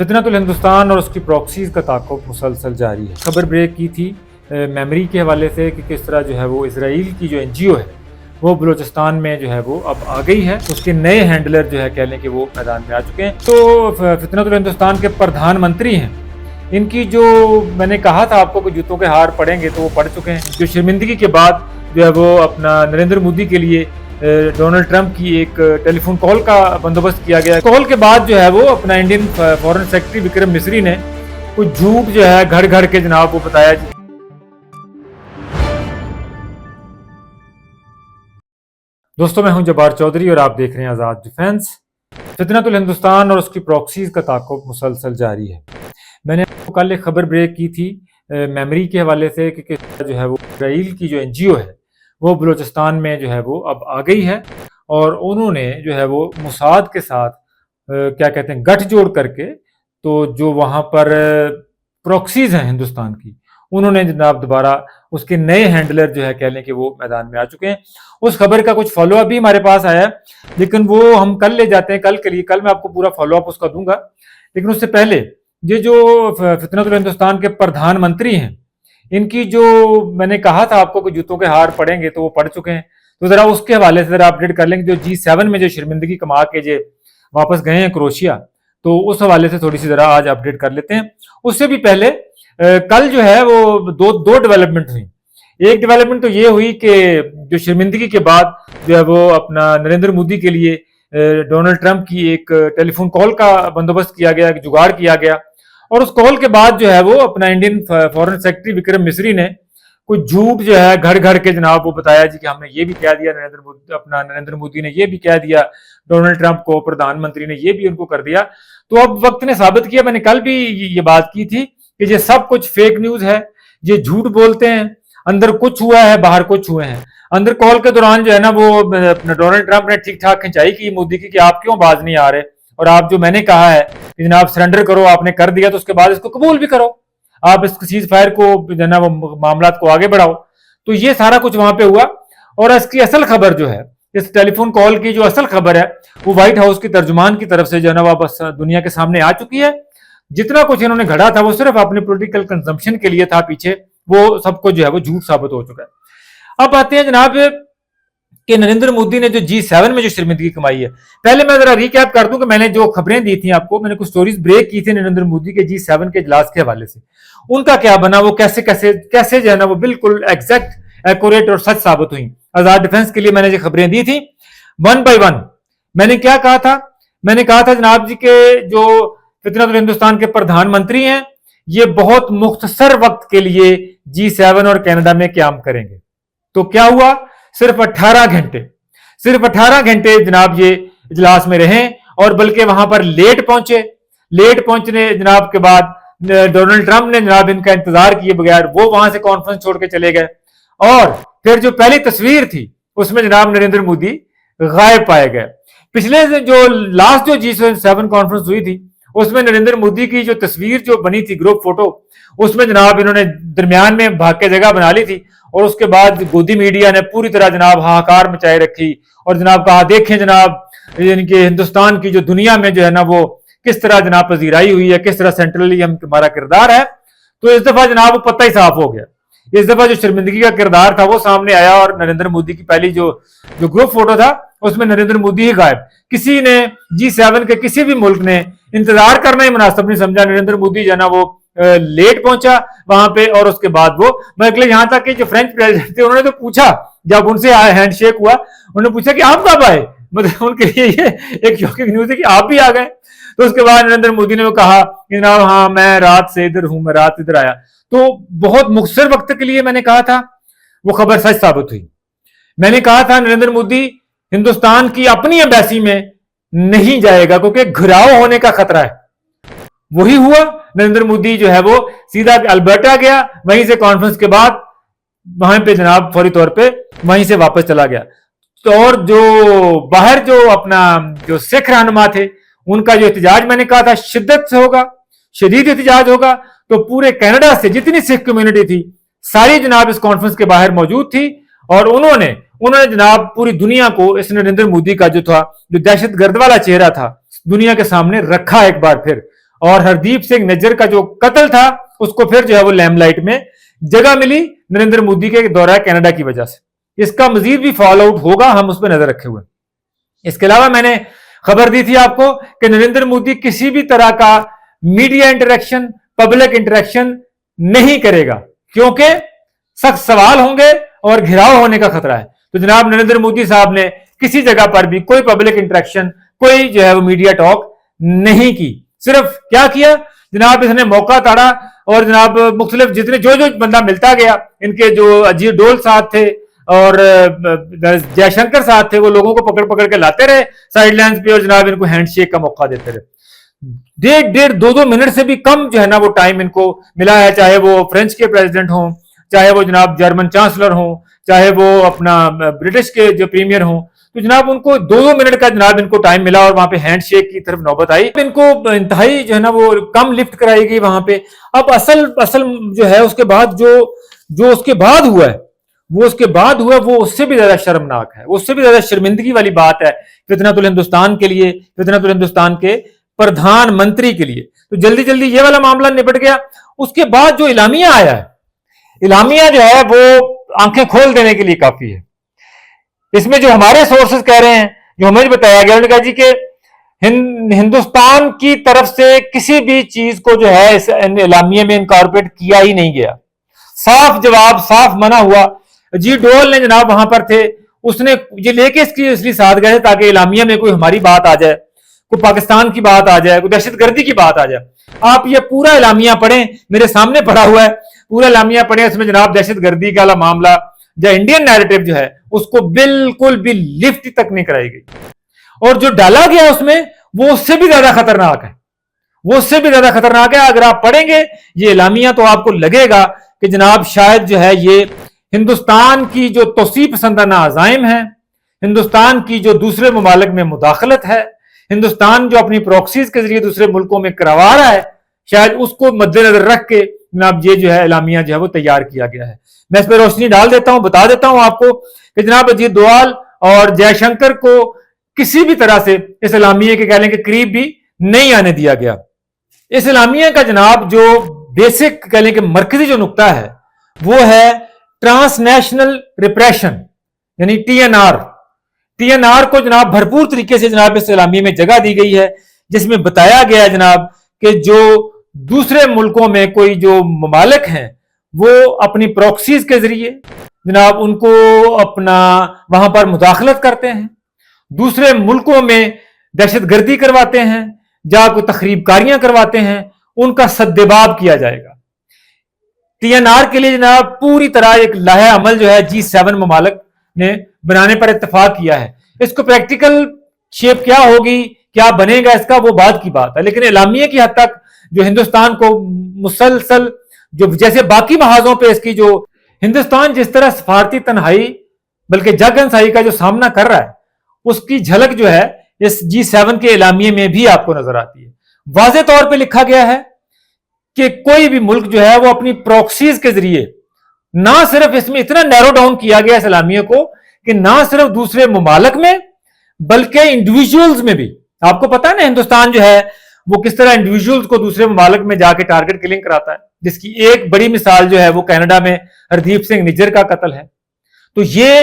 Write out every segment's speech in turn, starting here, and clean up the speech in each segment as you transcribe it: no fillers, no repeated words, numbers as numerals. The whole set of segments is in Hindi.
फितनतुल हिंदुस्तान और उसकी प्रॉक्सीज का ताक़ुब मुसलसल जारी है। खबर ब्रेक की थी मेमरी के हवाले से कि किस तरह जो है वो इसराइल की जो एनजीओ है वो बलूचिस्तान में जो है वो अब आ गई है। उसके नए हैंडलर जो है कह लें कि वो मैदान में आ चुके हैं। तो फितनतुल हिंदुस्तान के प्रधानमंत्री हैं, इनकी जो मैंने कहा था आपको कि जूतों के हार पड़ेंगे तो वो पड़ चुके हैं। जो शर्मिंदगी के बाद जो है वो अपना नरेंद्र मोदी के लिए डोनाल्ड ट्रंप की एक टेलीफोन कॉल का बंदोबस्त किया गया। कॉल के बाद जो है वो अपना Indian foreign secretary Vikram Misri ने कुछ झूठ जो है घर घर के जनाब वो बताया। दोस्तों, मैं हूं जब्बार चौधरी और आप देख रहे हैं आज़ाद डिफेंस। फितनतुल हिंदुस्तान और उसकी प्रॉक्सीज का ताक़ुब मुसलसल जारी है। मैंने आपको कल एक खबर ब्रेक की थी मेमरी के हवाले से कि किस तरह जो है वो इसराइल की जो एनजीओ है वो बलूचिस्तान में जो है वो अब आ गई है और उन्होंने जो है वो मुसाद के साथ क्या कहते हैं गठजोड़ करके तो जो वहाँ पर प्रॉक्सीज हैं हिंदुस्तान की, उन्होंने जनाब दोबारा उसके नए हैंडलर जो है कह लें कि वो मैदान में आ चुके हैं। उस खबर का कुछ फॉलोअप भी हमारे पास आया है, लेकिन वो हम कल ले जाते हैं कल के लिए। कल मैं आपको पूरा फॉलोअप उसका दूंगा, लेकिन उससे पहले ये जो फितनतुल हिंदुस्तान के प्रधानमंत्री हैं, इनकी जो मैंने कहा था आपको कि जूतों के हार पड़ेंगे तो वो पड़ चुके हैं। तो जरा उसके हवाले से जरा अपडेट कर लेंगे। जो G7 में जो शर्मिंदगी कमा के जो वापस गए हैं क्रोएशिया, तो उस हवाले से थोड़ी सी जरा आज अपडेट कर लेते हैं। उससे भी पहले कल जो है वो दो डेवलपमेंट हुई। एक डेवलपमेंट तो ये हुई कि जो शर्मिंदगी के बाद जो है वो अपना नरेंद्र मोदी के लिए डोनाल्ड ट्रंप की एक टेलीफोन कॉल का बंदोबस्त किया गया, जुगाड़ किया गया। और उस कॉल के बाद जो है वो अपना Indian foreign secretary Vikram Misri ने कुछ झूठ जो है घर घर के जनाब वो बताया जी कि हमने ये भी कह दिया, नरेंद्र मोदी ने ये भी कह दिया, डोनाल्ड ट्रंप को प्रधानमंत्री ने ये भी उनको कर दिया। तो अब वक्त ने साबित किया, मैंने कल भी ये बात की थी कि ये सब कुछ फेक न्यूज है, ये झूठ बोलते हैं, अंदर कुछ हुआ है बाहर कुछ हुए हैं। अंदर कॉल के दौरान जो है ना वो डोनाल्ड ट्रंप ने ठीक ठाक खिंचाई की मोदी की कि आप क्यों बाज नहीं आ रहे, और आप जो मैंने कहा है कि जनाब सरेंडर करो, आपने कर दिया, तो उसके बाद इसको कबूल भी करो, आप इस सीज फायर को जो है ना वो मामला को आगे बढ़ाओ। तो ये सारा कुछ वहां पे हुआ। और इसकी असल खबर जो है, इस टेलीफोन कॉल की जो असल खबर है, वो व्हाइट हाउस की तर्जुमान की तरफ से जो है ना वापस दुनिया के सामने आ चुकी है। जितना कुछ इन्होंने घड़ा था वो सिर्फ अपने पॉलिटिकल कंजम्पशन के लिए था पीछे, वो सब कुछ जो है वो झूठ साबित हो चुका है। अब आते हैं जनाब कि नरेंद्र मोदी ने जो G7 में जो शर्मिंदगी कमाई है। पहले मैं जरा रिकैप कर दूं कि मैंने जो खबरें दी थी आपको, मैंने कुछ स्टोरीज ब्रेक की थी नरेंद्र मोदी के G7 के इजलास के हवाले से, उनका क्या बना, वो कैसे कैसे कैसे जो है ना वो बिल्कुल एग्जैक्ट एक्यूरेट और सच साबित हुई। आजाद डिफेंस के लिए मैंने जो खबरें दी थी वन बाय वन, मैंने क्या कहा था, मैंने कहा था जनाब जी के जो फितनतुल हिंदुस्तान के प्रधानमंत्री हैं ये बहुत मुख्तसर वक्त के लिए G7 और कनाडा में क्याम करेंगे। तो क्या हुआ, सिर्फ 18 घंटे जनाब ये इजलास में रहे, और बल्कि वहां पर लेट पहुंचने जनाब के बाद डोनाल्ड ट्रंप ने जनाब इनका इंतजार किए बगैर वो वहां से कॉन्फ्रेंस छोड़ के चले गए। और फिर जो पहली तस्वीर थी उसमें जनाब नरेंद्र मोदी गायब पाए गए। पिछले जो लास्ट जो G7 कॉन्फ्रेंस हुई थी उसमें नरेंद्र मोदी की जो तस्वीर जो बनी थी ग्रुप फोटो, उसमें जनाब इन्होंने दरमियान में भाग के जगह बना ली थी, और उसके बाद गोदी मीडिया ने पूरी तरह जनाब हाहाकार मचाए रखी और जनाब कहा देखें जनाब इनके हिंदुस्तान की जो दुनिया में जो है ना वो किस तरह जनाब पजीराई हुई है, किस तरह सेंट्रली हमारा किरदार है। तो इस दफा जनाब वो पत्ता ही साफ हो गया। इस दफा जो शर्मिंदगी का किरदार था वो सामने आया, और नरेंद्र मोदी की पहली जो ग्रुप फोटो था उसमें नरेंद्र मोदी ही गायब। किसी ने G7 के किसी भी मुल्क ने इंतजार करना ही मुनासिब नहीं समझा। नरेंद्र मोदी जो है ना वो लेट पहुंचा वहां पे, और उसके बाद वो मैं यहां तक कि जो फ्रेंच प्रेसिडेंट थे उन्होंने तो पूछा, जब उनसे हैंडशेक हुआ उन्होंने पूछा कि आप कब आए, मतलब उनके लिए ये एक शॉकिंग न्यूज है कि आप भी आ गए। तो उसके बाद नरेंद्र मोदी ने वो कहा कि ना हाँ मैं रात से इधर हूं, मैं रात इधर आया। तो बहुत मुख्तसर वक्त के लिए मैंने कहा था, वो खबर सच साबित हुई। मैंने कहा था नरेंद्र मोदी हिंदुस्तान की अपनी एम्बेसी में नहीं जाएगा क्योंकि घिराव होने का खतरा है। वही हुआ, नरेंद्र मोदी जो है वो सीधा अल्बर्टा गया, वहीं से कॉन्फ्रेंस के बाद वहां पे जनाब फौरी तौर पे वहीं से वापस चला गया। तो और जो बाहर जो अपना जो सिख रहनुमा थे उनका जो एहतजाज मैंने कहा था शिद्दत से होगा, शदीद एहतजाज होगा। तो पूरे कनाडा से जितनी सिख कम्युनिटी थी सारी जनाब इस कॉन्फ्रेंस के बाहर मौजूद थी, और उन्होंने जनाब पूरी दुनिया को इस नरेंद्र मोदी का जो था जो दहशतगर्द वाला चेहरा था दुनिया के सामने रखा एक बार फिर। और हरदीप सिंह निज्जर का जो कत्ल था उसको फिर जो है वो लैमलाइट में जगह मिली नरेंद्र मोदी के दौरा कनाडा की वजह से। इसका मजीद भी फॉलो आउट होगा, हम उस पर नजर रखे हुए। इसके अलावा मैंने खबर दी थी आपको कि नरेंद्र मोदी किसी भी तरह का मीडिया इंटरेक्शन, पब्लिक इंटरेक्शन नहीं करेगा, क्योंकि सख्त सवाल होंगे और घिराव होने का खतरा है। तो जनाब नरेंद्र मोदी साहब ने किसी जगह पर भी कोई पब्लिक इंटरेक्शन, कोई जो है वो मीडिया टॉक नहीं की। सिर्फ क्या किया जनाब, इसने मौका ताड़ा और जनाब मुख्तलिफ जितने जो जो बंदा मिलता गया, इनके जो अजीत डोल साथ थे और जयशंकर साथ थे, वो लोगों को पकड़ पकड़ के लाते रहे साइडलाइंस पे और जनाब इनको हैंडशेक का मौका देते रहे। 1.5-2 मिनट से भी कम जो है ना वो टाइम इनको मिला है, चाहे वो फ्रेंच के प्रेसिडेंट हों, चाहे वो जनाब जर्मन चांसलर हों, चाहे वो अपना ब्रिटिश के जो प्रीमियर हों। तो जनाब उनको 2-2 मिनट का जनाब इनको टाइम मिला और वहां पे हैंडशेक की तरफ नौबत आई। इनको इंतहाई जो है ना वो कम लिफ्ट कराई गई वहां पे। अब असल जो है उसके बाद जो उसके बाद हुआ है वो उससे भी ज्यादा शर्मनाक है, उससे भी ज्यादा शर्मिंदगी वाली बात है फितनतुल हिंदुस्तान के लिए, फितनतुल हिंदुस्तान के प्रधानमंत्री के लिए। तो जल्दी जल्दी ये वाला मामला निपट गया। उसके बाद जो इलामिया आया है, इलामिया जो है वो आंखें खोल देने के लिए काफी है। इसमें जो हमारे सोर्सेस कह रहे हैं, जो हमें बताया गया, उन्होंने कहा जी कि हिंदुस्तान की तरफ से किसी भी चीज को जो है इस इलामिया में इनकॉर्पोरेट किया ही नहीं गया। साफ जवाब, साफ मना हुआ। जी डोल ने जनाब वहां पर थे, उसने ये लेके इसलिए साथ गए ताकि इलामिया में कोई हमारी बात आ जाए, कोई पाकिस्तान की बात आ जाए, कोई दहशतगर्दी की बात आ जाए। आप ये पूरा इलामिया पढ़ें, मेरे सामने पढ़ा हुआ है, पूरा इलामिया पढ़ें। इसमें जनाब दहशतगर्दी का मामला या इंडियन नैरेटिव जो है उसको बिल्कुल भी लिफ्ट तक नहीं कराई गई। और जो डाला गया उसमें वो उससे भी ज्यादा खतरनाक है, वो उससे भी ज्यादा खतरनाक है। अगर आप पढ़ेंगे ये इलामिया तो आपको लगेगा कि जनाब शायद जो है ये हिंदुस्तान की जो तौसीफ पसंदाना अजाइम है, हिंदुस्तान की जो दूसरे ममालिक में मुदाखलत है, हिंदुस्तान जो अपनी प्रॉक्सीज के जरिए दूसरे मुल्कों में करवा रहा है, शायद उसको मद्देनजर रख के जनाब ये जो है इलामिया जो है वो तैयार किया गया है। मैं इस पर रोशनी डाल देता हूं, बता देता हूं आपको कि जनाब अजीत डोवाल और जयशंकर को किसी भी तरह से इस इलामिया के कह लें कि करीब भी नहीं आने दिया गया। इस इलामिया का जनाब जो बेसिक कह लें कि मरकजी जो नुकता है वो है ट्रांसनेशनल रिप्रेशन, यानी टीएनआर। टीएनआर को जनाब भरपूर तरीके से जनाब इस इलामिया में जगह दी गई है, जिसमें बताया गया है जनाब कि जो दूसरे मुल्कों में कोई जो ममालिक हैं वो अपनी प्रॉक्सीज के जरिए जनाब उनको अपना वहां पर मुदाखलत करते हैं, दूसरे मुल्कों में दहशतगर्दी करवाते हैं या कोई तखरीबकारियां करवाते हैं, उनका सद्देबाब किया जाएगा। टीएनआर के लिए जनाब पूरी तरह एक लाहे अमल जो है G7 ममालिक ने बनाने पर इत्तेफाक किया है। इसको प्रैक्टिकल शेप क्या होगी, क्या बनेगा, इसका वो बाद की बात है। लेकिन इलामिया की हद तक जो हिंदुस्तान को मुसलसल जो जैसे बाकी महाजों पे इसकी जो हिंदुस्तान जिस तरह सफारती तन्हाई बल्कि जगहंसाई का जो सामना कर रहा है उसकी झलक जो है इस G7 के इलामिया में भी आपको नजर आती है। वाज़े तौर पे लिखा गया है कि कोई भी मुल्क जो है वो अपनी प्रॉक्सीज के जरिए, ना सिर्फ इसमें इतना नैरो डाउन किया गया इस इलामिया को कि ना सिर्फ दूसरे ममालिक में बल्कि इंडिविजुअल्स में भी। आपको पता है ना हिंदुस्तान जो है वो किस तरह इंडिविजुअल्स को दूसरे ममालिक में जाके टारगेट किलिंग कराता है, जिसकी एक बड़ी मिसाल जो है वो कनाडा में हरदीप सिंह निज्जर का कत्ल है। तो ये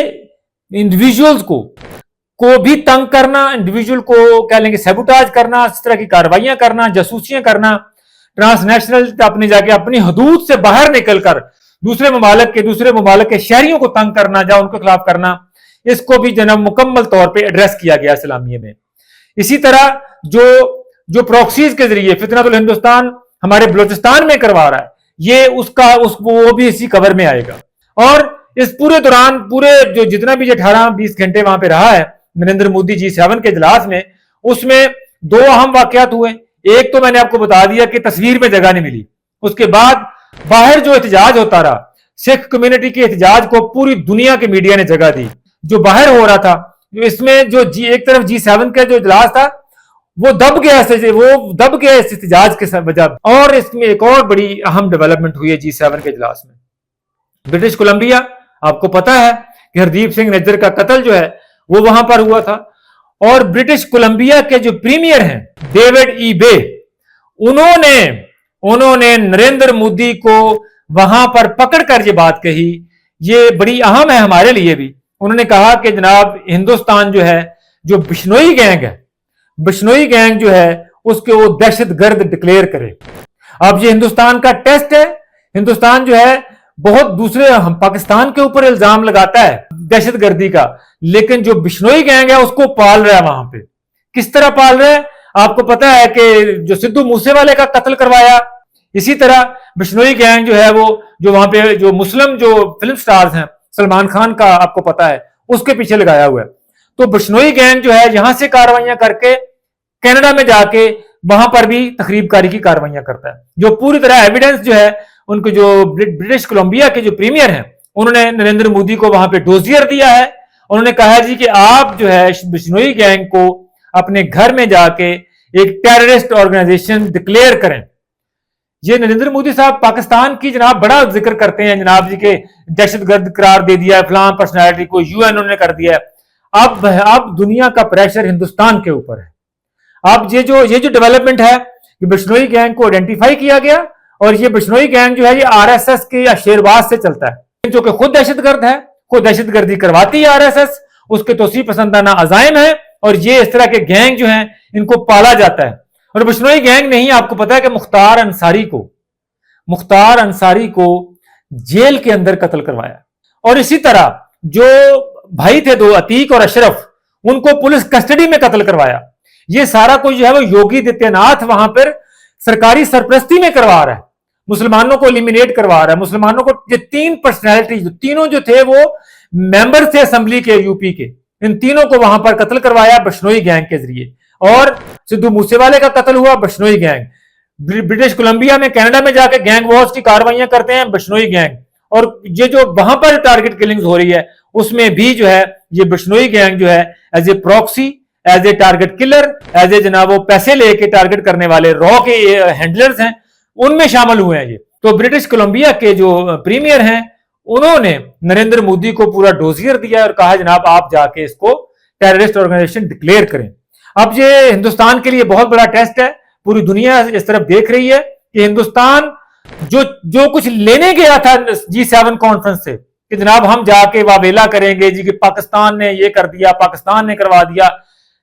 इंडिविजुअल्स को भी तंग करना, इंडिविजुअल को कह लेंगे सैबोटाज करना, इस तरह की कार्रवाइयां करना, जासूसियां करना, ट्रांसनेशनल अपने जाके अपनी हदूद से बाहर निकलकर दूसरे ममालिक के शहरियों को तंग करना या उनके खिलाफ करना, इसको भी जनाब मुकम्मल तौर पे एड्रेस किया गया इस्लामिया में। इसी तरह जो प्रॉक्सीज के जरिए फितनतुल हिंदुस्तान हमारे बलोचिस्तान में करवा रहा है, ये वो भी इसी कवर में आएगा। और इस पूरे दौरान पूरे जो जितना भी 18-20 घंटे वहां पे रहा है नरेंद्र मोदी G7 के इजलास में, उसमें 2 अहम वाकयात हुए। एक तो मैंने आपको बता दिया कि तस्वीर में जगह नहीं मिली, उसके बाद बाहर जो एहतजाज होता रहा, सिख कम्युनिटी के एहतजाज को पूरी दुनिया के मीडिया ने जगह दी। जो बाहर हो रहा था, इसमें जो एक तरफ G7 का जो इजलास था वो दब गया इस एहतजाज के वजह। और इसमें एक और बड़ी अहम डेवलपमेंट हुई है G7 के इजलास में। ब्रिटिश कोलंबिया, आपको पता है कि हरदीप सिंह निज्जर का कत्ल जो है वो वहां पर हुआ था, और ब्रिटिश कोलंबिया के जो प्रीमियर हैं डेविड ई बे, उन्होंने उन्होंने नरेंद्र मोदी को वहां पर पकड़कर ये बात कही, ये बड़ी अहम है हमारे लिए भी। उन्होंने कहा कि जनाब हिंदुस्तान जो है, जो बिश्नोई गैंग है, बिश्नोई गैंग जो है उसके वो दहशतगर्द डिक्लेयर करे। अब ये हिंदुस्तान का टेस्ट है। हिंदुस्तान जो है बहुत दूसरे हम पाकिस्तान के ऊपर इल्जाम लगाता है दहशतगर्दी का, लेकिन जो बिश्नोई गैंग है उसको पाल रहा है वहां पे। किस तरह पाल रहा है? आपको पता है कि जो सिद्धू मूसेवाले का कत्ल करवाया, इसी तरह बिश्नोई गैंग जो है वो जो वहां पे जो मुस्लिम जो फिल्म स्टार्स हैं, सलमान खान का आपको पता है, उसके पीछे लगाया हुआ है। तो बिश्नोई गैंग जो है यहां से कार्रवाइयां करके कनाडा में जाके वहां पर भी तखरीबकारी की कार्रवाइयां करता है। जो पूरी तरह एविडेंस जो है, उनको जो ब्रिटिश कोलंबिया के जो प्रीमियर हैं, उन्होंने नरेंद्र मोदी को वहां पे डोजियर दिया है। उन्होंने कहा है जी कि आप जो है बिश्नोई गैंग को अपने घर में जाके एक टेररिस्ट ऑर्गेनाइजेशन डिक्लेयर करें। ये नरेंद्र मोदी साहब पाकिस्तान की जनाब बड़ा जिक्र करते हैं जनाब जी के दहशतगर्द करार दे दिया है फलां पर्सनैलिटी को, यूएन उन्होंने कर दिया है। अब दुनिया का प्रेशर हिंदुस्तान के ऊपर है। अब ये जो डेवलपमेंट है कि बिश्नोई गैंग को आइडेंटिफाई किया गया, और ये बिश्नोई गैंग जो है ये आरएसएस के या शेरवाज से चलता है, जो कि खुद दहशतगर्द है, खुद दहशतगर्दी करवाती है आरएसएस, उसके तोसी पसंदाना अजायम है, और ये इस तरह के गैंग जो हैं इनको पाला जाता है। और बिश्नोई गैंग नहीं, आपको पता है कि मुख्तार अंसारी को जेल के अंदर कत्ल करवाया, और इसी तरह जो भाई थे दो अतीक और अशरफ, उनको पुलिस कस्टडी में कत्ल करवाया। ये सारा कुछ जो है वो योगी आदित्यनाथ वहां पर सरकारी सरपरस्ती में करवा रहा है, मुसलमानों को एलिमिनेट करवा रहा है। मुसलमानों को ये तीन पर्सनैलिटी, तीनों जो थे वो मेंबर थे असेंबली के यूपी के, इन तीनों को वहां पर कत्ल करवाया बिश्नोई गैंग के जरिए। और सिद्धू मूसेवाले का कत्ल हुआ बिश्नोई गैंग। ब्रिटिश कोलंबिया में कनाडा में जाकर गैंग वॉर्स की कार्रवाइयां करते हैं बिश्नोई गैंग। और ये जो वहां पर टारगेट किलिंग्स हो रही है उसमें भी जो है ये बिश्नोई गैंग जो है as a proxy, as a target killer, as a जनाब वो पैसे लेके टारगेट करने वाले रॉ के हैंडलर्स हैं, उनमें शामिल हुए हैं ये। तो ब्रिटिश कोलंबिया के जो प्रीमियर हैं उन्होंने नरेंद्र मोदी को पूरा डोजियर दिया और कहा जनाब आप जाके इसको टेररिस्ट ऑर्गेनाइजेशन डिक्लेयर करें। अब ये हिंदुस्तान के लिए बहुत बड़ा टेस्ट है। पूरी दुनिया इस तरफ देख रही है कि हिंदुस्तान जो कुछ लेने गया था G7 कॉन्फ्रेंस से कि जनाब हम जाके वावेला करेंगे जी कि पाकिस्तान ने ये कर दिया, पाकिस्तान ने करवा दिया,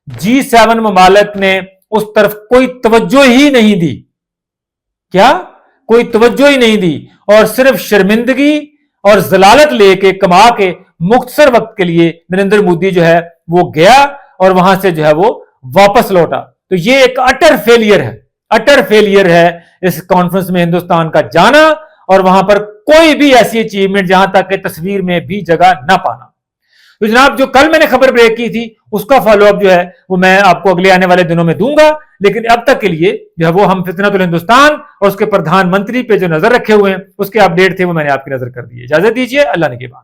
G7 ममालिक ने उस तरफ कोई तवज्जो ही नहीं दी। क्या? कोई तवज्जो ही नहीं दी, और सिर्फ शर्मिंदगी और जलालत लेके कमा के मुख्तसर वक्त के लिए नरेंद्र मोदी जो है वो गया और वहां से जो है वो वापस लौटा। तो ये एक अटर फेलियर है इस कॉन्फ्रेंस में हिंदुस्तान का जाना, और वहां पर कोई भी ऐसी अचीवमेंट जहां तक कि तस्वीर में भी जगह ना पाना। तो जनाब जो कल मैंने खबर ब्रेक की थी उसका फॉलोअप जो है वो मैं आपको अगले आने वाले दिनों में दूंगा, लेकिन अब तक के लिए जो है वो हम फितनतुल हिंदुस्तान और उसके प्रधानमंत्री पे जो नजर रखे हुए हैं उसके अपडेट थे वो मैंने आपकी नजर कर दिए। इजाजत दीजिए, अल्लाह ने के बाद।